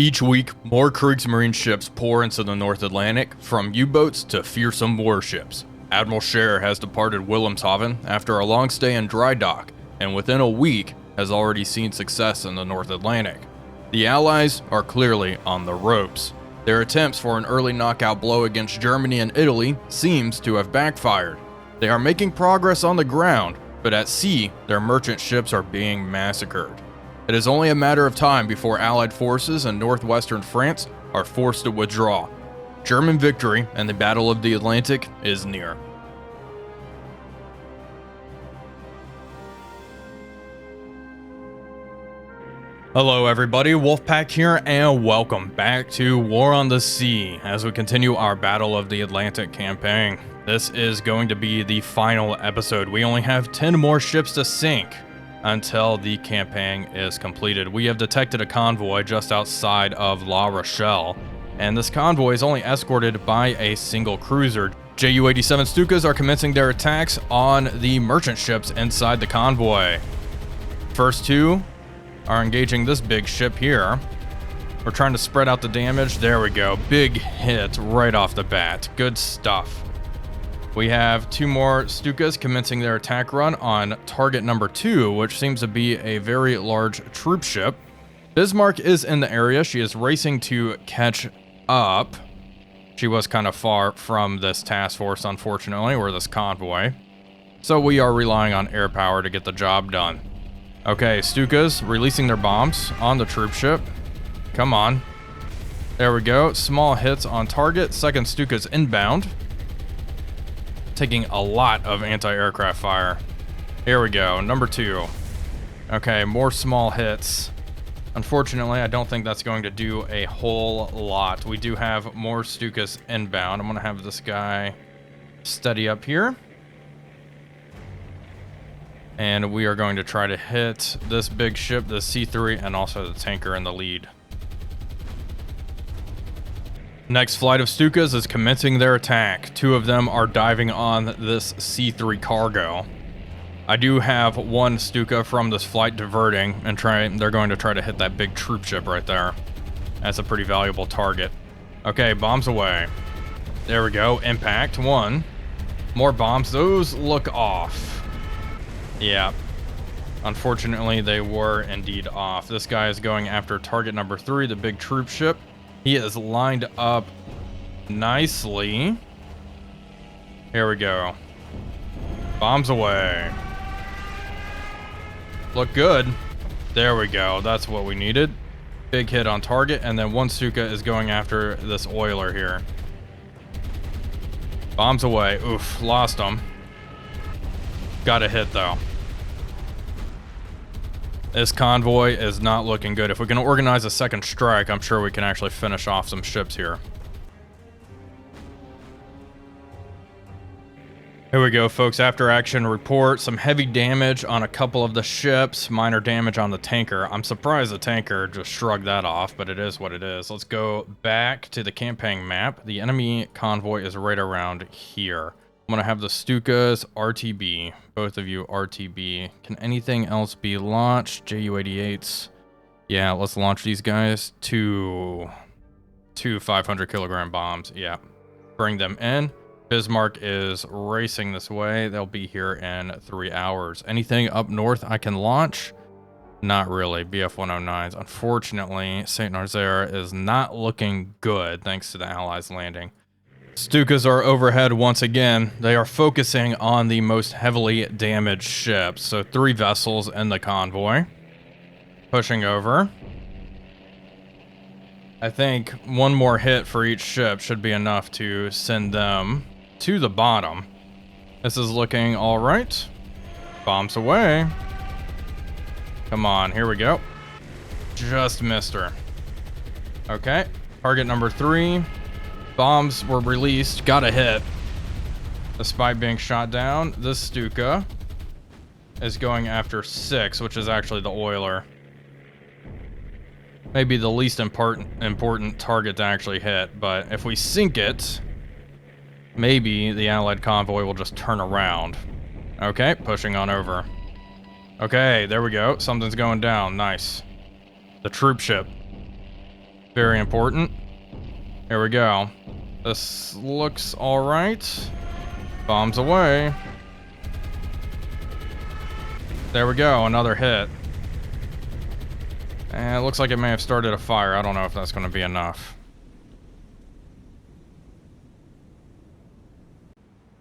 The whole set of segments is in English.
Each week, more Kriegsmarine ships pour into the North Atlantic, from U-boats to fearsome warships. Admiral Scherer has departed Wilhelmshaven after a long stay in dry dock, and within a week has already seen success in the North Atlantic. The Allies are clearly on the ropes. Their attempts for an early knockout blow against Germany and Italy seems to have backfired. They are making progress on the ground, but at sea, their merchant ships are being massacred. It is only a matter of time before Allied forces in northwestern France are forced to withdraw. German victory in the Battle of the Atlantic is near. Hello everybody, Wolfpack here, and welcome back to War on the Sea as we continue our Battle of the Atlantic campaign. This is going to be the final episode. We only have 10 more ships to sink until the campaign is completed. We have detected a convoy just outside of La Rochelle, and this convoy is only escorted by a single cruiser. Ju-87 Stukas are commencing their attacks on the merchant ships inside the convoy. First two are engaging this big ship here. We're trying to spread out the damage. There we go. Big hit right off the bat. Good stuff. We have two more Stukas commencing their attack run on target number 2, which seems to be a very large troop ship. Bismarck is in the area. She is racing to catch up. She was kind of far from this task force, unfortunately, or this convoy. So we are relying on air power to get the job done. Okay, Stukas releasing their bombs on the troop ship. Come on. There we go. Small hits on target. Second Stuka's inbound. Taking a lot of anti-aircraft fire. Here we go. Number 2. Okay, more small hits. Unfortunately, I don't think that's going to do a whole lot. We do have more Stukas inbound. I'm going to have this guy steady up here. And we are going to try to hit this big ship, the C3, and also the tanker in the lead. Next flight of Stukas is commencing their attack. 2 of them are diving on this C3 cargo. I do have one Stuka from this flight diverting, and they're going to try to hit that big troop ship right there. That's a pretty valuable target. Okay, bombs away. There we go. Impact 1. More bombs. Those look off. Yeah. Unfortunately, they were indeed off. This guy is going after target number 3, the big troop ship. He is lined up nicely. Here we go. Bombs away. Look good. There we go. That's what we needed. Big hit on target, and then one Stuka is going after this oiler here. Bombs away. Oof, lost him. Got a hit though. This convoy is not looking good. If we can organize a second strike, I'm sure we can actually finish off some ships here. Here we go, folks. After action report. Some heavy damage on a couple of the ships. Minor damage on the tanker. I'm surprised the tanker just shrugged that off, but it is what it is. Let's go back to the campaign map. The enemy convoy is right around here. I'm going to have the Stukas RTB. Both of you RTB. Can anything else be launched? Ju-88s. Yeah, let's launch these guys. Two 500 kilogram bombs. Yeah. Bring them in. Bismarck is racing this way. They'll be here in 3 hours. Anything up north I can launch? Not really. BF-109s. Unfortunately, St. Nazaire is not looking good thanks to the Allies landing. Stukas are overhead once again. They are focusing on the most heavily damaged ships. So 3 vessels in the convoy. Pushing over. I think one more hit for each ship should be enough to send them to the bottom. This is looking all right. Bombs away. Come on, here we go. Just missed her. Okay, target number 3. Bombs were released, got a hit. Despite being shot down, this Stuka is going after 6, which is actually the oiler. Maybe the least important target to actually hit, but if we sink it, maybe the Allied convoy will just turn around. Okay, pushing on over. Okay, there we go. Something's going down. Nice. The troop ship. Very important. Here we go. This looks alright. Bombs away. There we go, another hit. And it looks like it may have started a fire. I don't know if that's going to be enough.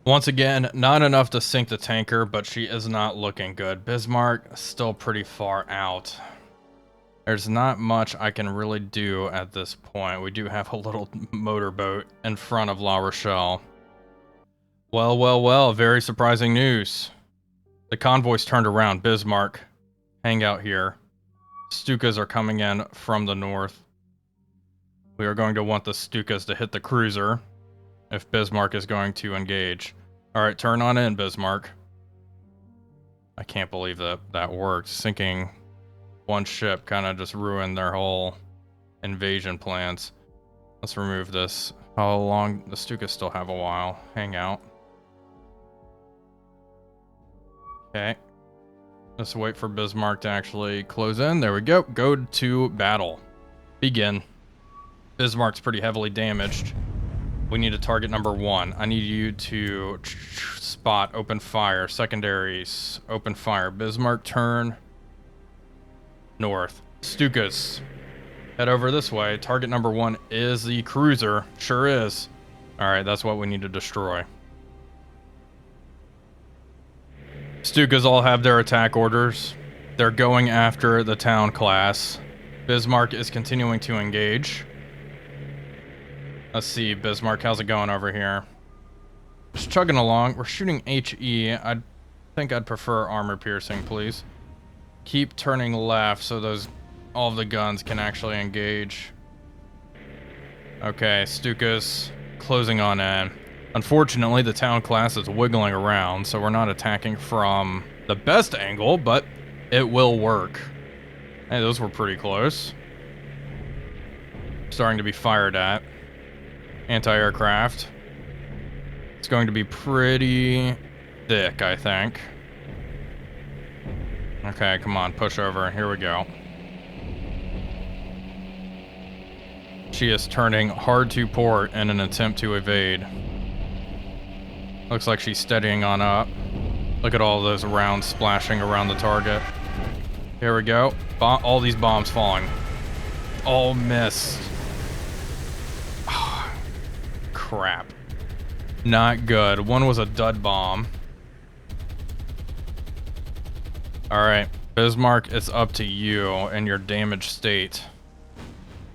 Once again, not enough to sink the tanker, but she is not looking good. Bismarck still pretty far out. There's not much I can really do at this point. We do have a little motorboat in front of La Rochelle. Well, well, well, very surprising news. The convoy's turned around. Bismarck, hang out here. Stukas are coming in from the north. We are going to want the Stukas to hit the cruiser if Bismarck is going to engage. Alright, turn on in, Bismarck. I can't believe that worked. Sinking one ship kind of just ruined their whole invasion plans. Let's remove this. How long? The Stukas still have a while. Hang out. Okay. Let's wait for Bismarck to actually close in. There we go. Go to battle. Begin. Bismarck's pretty heavily damaged. We need a target number 1. I need you to spot, open fire, secondaries, open fire. Bismarck, turn north. Stukas, head over this way. Target number 1 is the cruiser. Sure is. Alright, that's what we need to destroy. Stukas all have their attack orders. They're going after the town class. Bismarck is continuing to engage. Let's see, Bismarck, how's it going over here? Just chugging along. We're shooting HE. I think I'd prefer armor piercing, please. Keep turning left so all of the guns can actually engage. Okay, Stukas closing on in. Unfortunately, the town class is wiggling around, so we're not attacking from the best angle, but it will work. Hey, those were pretty close. Starting to be fired at. Anti-aircraft. It's going to be pretty thick, I think. Okay, come on, push over. Here we go. She is turning hard to port in an attempt to evade. Looks like she's steadying on up. Look at all those rounds splashing around the target. Here we go. All these bombs falling. All missed. Oh, crap. Not good. One was a dud bomb. Alright, Bismarck, it's up to you and your damaged state.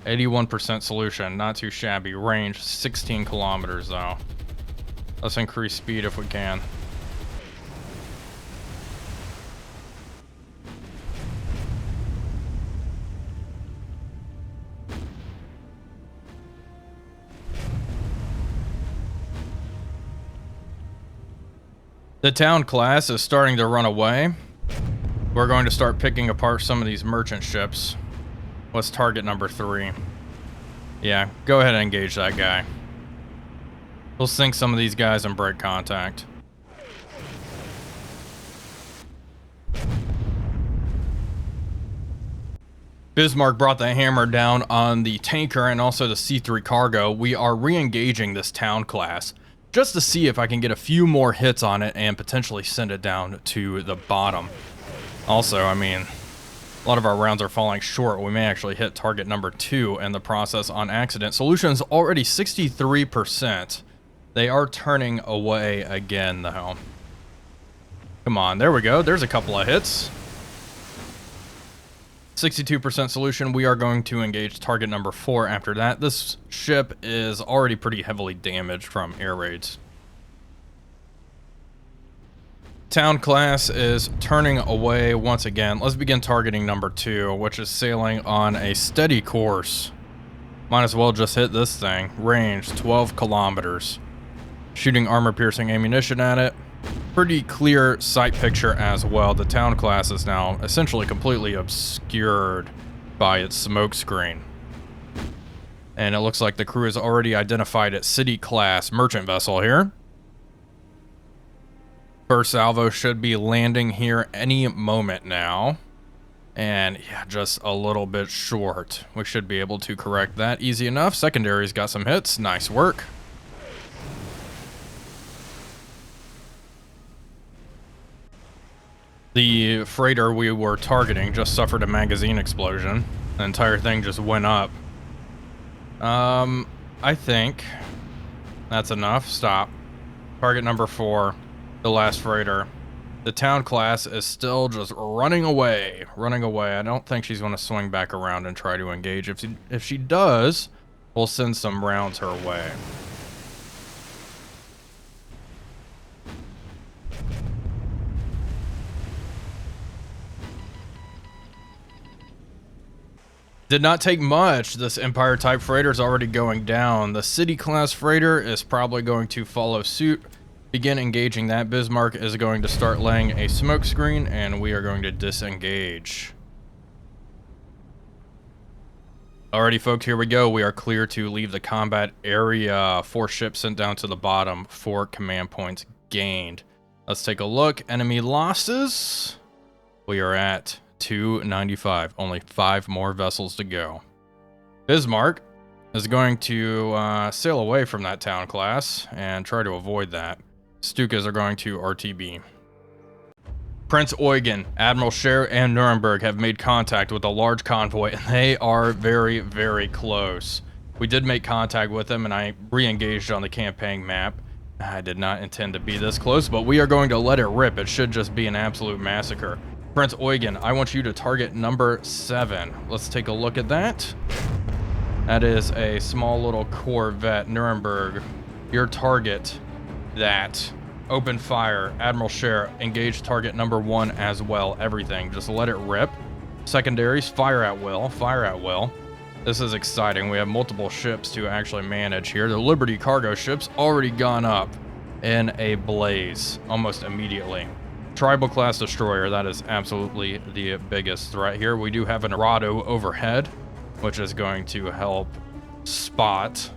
81% solution, not too shabby. Range, 16 kilometers though. Let's increase speed if we can. The town class is starting to run away. We're going to start picking apart some of these merchant ships. What's target number 3? Yeah, go ahead and engage that guy. We'll sink some of these guys and break contact. Bismarck brought the hammer down on the tanker and also the C3 cargo. We are re-engaging this town class just to see if I can get a few more hits on it and potentially send it down to the bottom. Also, I mean, a lot of our rounds are falling short. We may actually hit target number 2 in the process on accident. Solution's already 63%. They are turning away again, though. Come on, there we go. There's a couple of hits. 62% solution. We are going to engage target number 4 after that. This ship is already pretty heavily damaged from air raids. Town class is turning away once again. Let's begin targeting number 2, which is sailing on a steady course. Might as well just hit this thing. Range, 12 kilometers. Shooting armor-piercing ammunition at it. Pretty clear sight picture as well. The town class is now essentially completely obscured by its smoke screen. And it looks like the crew has already identified its city-class merchant vessel here. First salvo should be landing here any moment now. And yeah, just a little bit short. We should be able to correct that easy enough. Secondary's got some hits. Nice work. The freighter we were targeting just suffered a magazine explosion. The entire thing just went up. I think that's enough. Stop. Target number 4, the last freighter. The town class is still just running away. I don't think she's going to swing back around and try to engage. If she does, we'll send some rounds her way. Did not take much. This Empire type freighter is already going down. The city class freighter is probably going to follow suit. Begin engaging that. Bismarck is going to start laying a smoke screen, and we are going to disengage. Alrighty, folks, here we go. We are clear to leave the combat area. 4 ships sent down to the bottom. 4 command points gained. Let's take a look. Enemy losses. We are at 295. Only 5 more vessels to go. Bismarck is going to sail away from that town class and try to avoid that. Stukas are going to RTB. Prince Eugen, Admiral Scheer, and Nuremberg have made contact with a large convoy, and they are very, very close. We did make contact with them, and I re-engaged on the campaign map. I did not intend to be this close, but we are going to let it rip. It should just be an absolute massacre. Prince Eugen, I want you to target number 7. Let's take a look at that. That is a small little corvette. Nuremberg, your target. That. Open fire. Admiral Scheer, engage target number 1 as well. Everything. Just let it rip. Secondaries, fire at will. Fire at will. This is exciting. We have multiple ships to actually manage here. The Liberty cargo ship's already gone up in a blaze almost immediately. Tribal class destroyer, that is absolutely the biggest threat here. We do have an Arado overhead, which is going to help spot.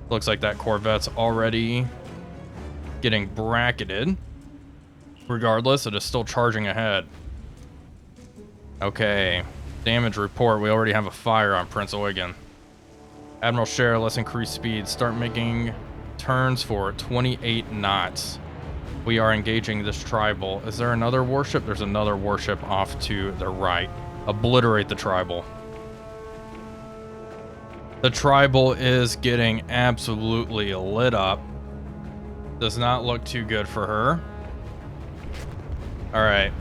Looks like that corvette's already getting bracketed. Regardless, it is still charging ahead. Okay, damage report. We already have a fire on Prince Eugen. Admiral Scheer, let's increase speed. Start making turns for 28 knots. We are engaging this tribal. Is there another warship? There's another warship off to the right. Obliterate the tribal. The tribal is getting absolutely lit up. Does not look too good for her. All right,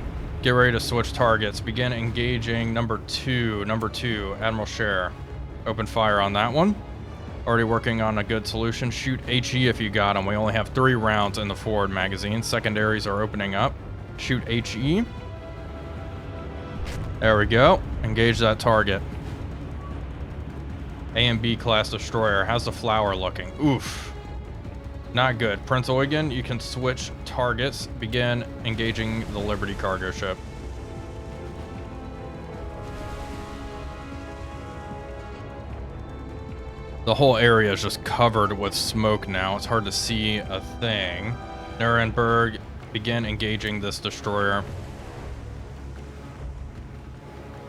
get ready to switch targets. Begin engaging number 2. Number 2, Admiral Scheer. Open fire on that one. Already working on a good solution. Shoot HE if you got them. We only have 3 rounds in the forward magazine. Secondaries are opening up. Shoot HE. There we go. Engage that target. A and B class destroyer. How's the flower looking? Oof. Not good. Prince Eugen, you can switch targets. Begin engaging the Liberty cargo ship. The whole area is just covered with smoke now. It's hard to see a thing. Nuremberg, begin engaging this destroyer.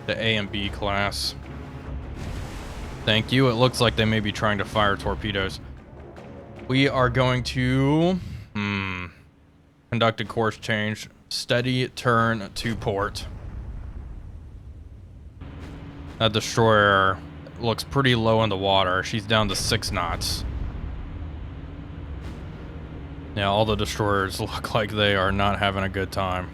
The A and B class. Thank you. It looks like they may be trying to fire torpedoes. We are going to conduct a course change. Steady turn to port. That destroyer looks pretty low in the water. She's down to 6 knots. Yeah, all the destroyers look like they are not having a good time.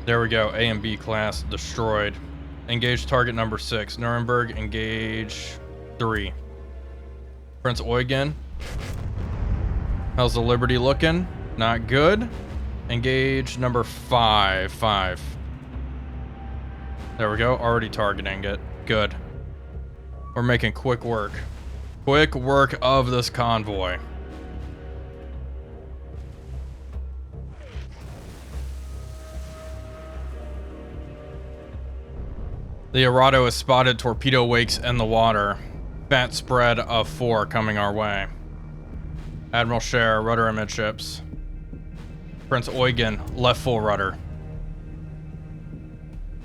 There we go. A and B class destroyed. Engage target number 6. Nuremberg, engage 3. Prince Eugen. How's the Liberty looking? Not good. Engage number 5. 5. There we go. Already targeting it. Good. We're making quick work. Quick work of this convoy. The Arado has spotted torpedo wakes in the water. Fat spread of 4 coming our way. Admiral Scheer, rudder amidships. Prince Eugen, left full rudder.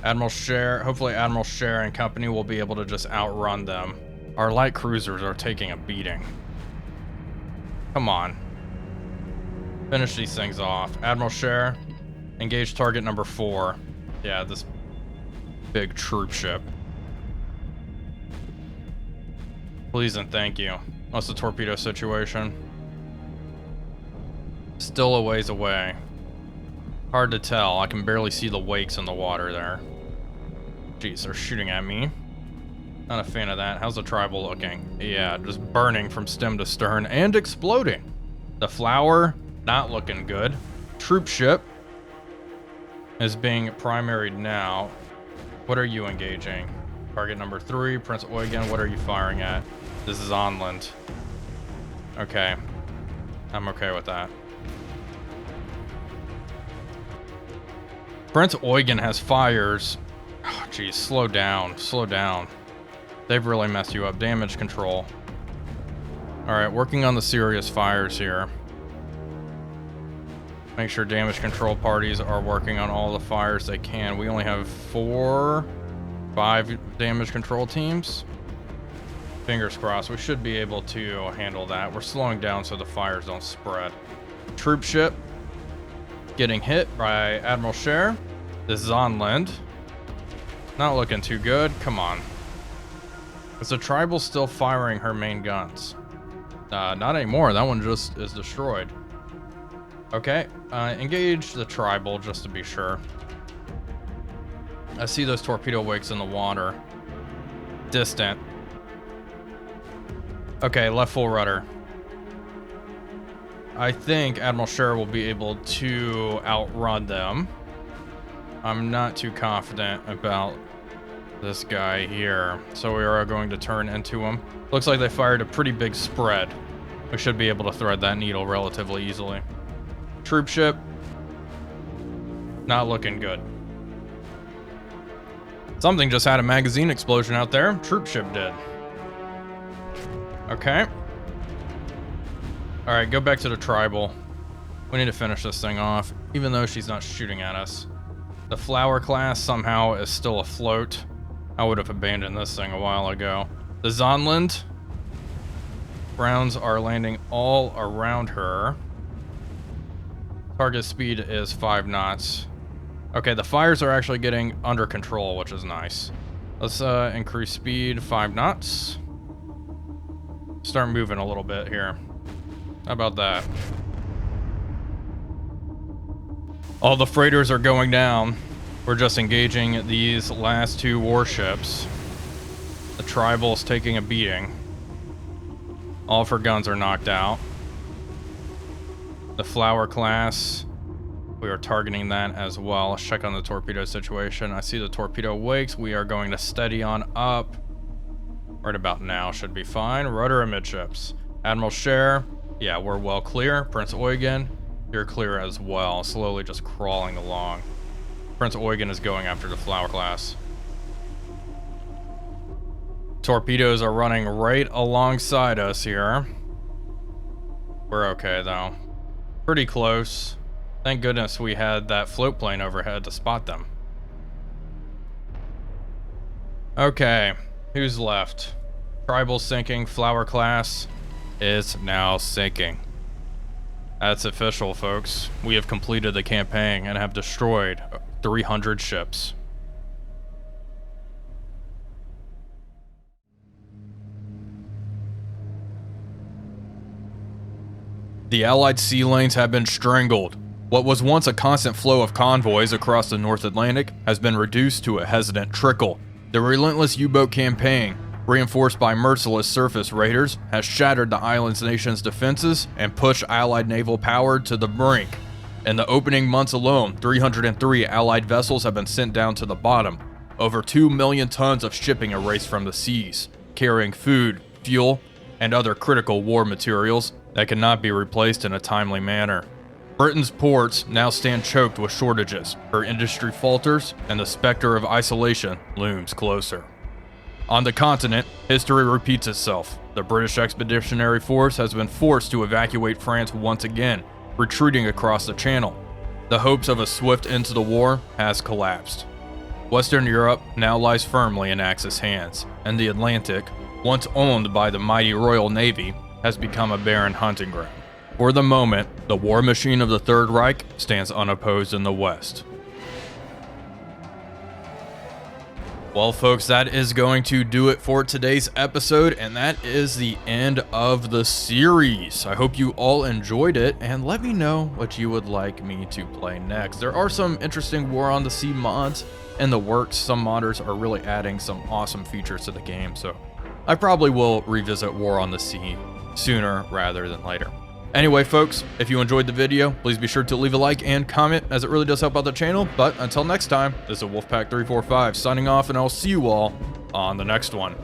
Hopefully Admiral Cher and company will be able to just outrun them. Our light cruisers are taking a beating. Come on. Finish these things off. Admiral Cher, engage target number 4. Yeah, this big troop ship. Please and thank you. What's the torpedo situation? Still a ways away. Hard to tell. I can barely see the wakes in the water there. Jeez, they're shooting at me. Not a fan of that. How's the tribal looking? Yeah, just burning from stem to stern and exploding. The flower, not looking good. Troop ship is being primaried now. What are you engaging? Target number 3, Prince Eugen, what are you firing at? This is Onland. Okay. I'm okay with that. Prince Eugen has fires. Oh, geez, slow down, slow down. They've really messed you up. Damage control. Alright, working on the serious fires here. Make sure damage control parties are working on all the fires they can. We only have 5 damage control teams. Fingers crossed, we should be able to handle that. We're slowing down so the fires don't spread. Troop ship getting hit by Admiral Cher. This is on land. Not looking too good. Come on. Is the tribal still firing her main guns? Not anymore. That one just is destroyed. Okay, engage the tribal just to be sure. I see those torpedo wakes in the water. Distant. Okay, left full rudder. I think Admiral Cher will be able to outrun them. I'm not too confident about this guy here, so we are going to turn into him. Looks like they fired a pretty big spread. We should be able to thread that needle relatively easily. Troop ship, not looking good. Something just had a magazine explosion out there. Troop ship did. Okay. Alright, go back to the tribal. We need to finish this thing off, even though she's not shooting at us. The flower class somehow is still afloat. I would have abandoned this thing a while ago. The Zonland. Browns are landing all around her. Target speed is 5 knots. Okay, the fires are actually getting under control, which is nice. Let's increase speed 5 knots. Start moving a little bit here. How about that? All the freighters are going down. We're just engaging these last 2 warships. The tribal's taking a beating. All of her guns are knocked out. The flower class, we are targeting that as well. Let's check on the torpedo situation. I see the torpedo wakes. We are going to steady on up. Right about now should be fine. Rudder amidships. Admiral Cher, yeah, we're well clear. Prince Eugen, you're clear as well. Slowly just crawling along. Prince Eugen is going after the flower class. Torpedoes are running right alongside us here. We're okay though. Pretty close. Thank goodness we had that float plane overhead to spot them. Okay, who's left? Tribal sinking, flower class is now sinking. That's official, folks. We have completed the campaign and have destroyed 300 ships. The Allied sea lanes have been strangled. What was once a constant flow of convoys across the North Atlantic has been reduced to a hesitant trickle. The relentless U-boat campaign, reinforced by merciless surface raiders, has shattered the island's nation's defenses and pushed Allied naval power to the brink. In the opening months alone, 303 Allied vessels have been sent down to the bottom. Over 2 million tons of shipping erased from the seas, carrying food, fuel, and other critical war materials that cannot be replaced in a timely manner. Britain's ports now stand choked with shortages, her industry falters, and the specter of isolation looms closer. On the continent, history repeats itself. The British Expeditionary Force has been forced to evacuate France once again, retreating across the Channel. The hopes of a swift end to the war has collapsed. Western Europe now lies firmly in Axis hands, and the Atlantic, once owned by the mighty Royal Navy, has become a barren hunting ground. For the moment, the war machine of the Third Reich stands unopposed in the West. Well, folks, that is going to do it for today's episode, and that is the end of the series. I hope you all enjoyed it, and let me know what you would like me to play next. There are some interesting War on the Sea mods in the works. Some modders are really adding some awesome features to the game, so I probably will revisit War on the Sea sooner rather than later. Anyway, folks, if you enjoyed the video, please be sure to leave a like and comment, as it really does help out the channel. But until next time, this is Wolfpack345 signing off, and I'll see you all on the next one.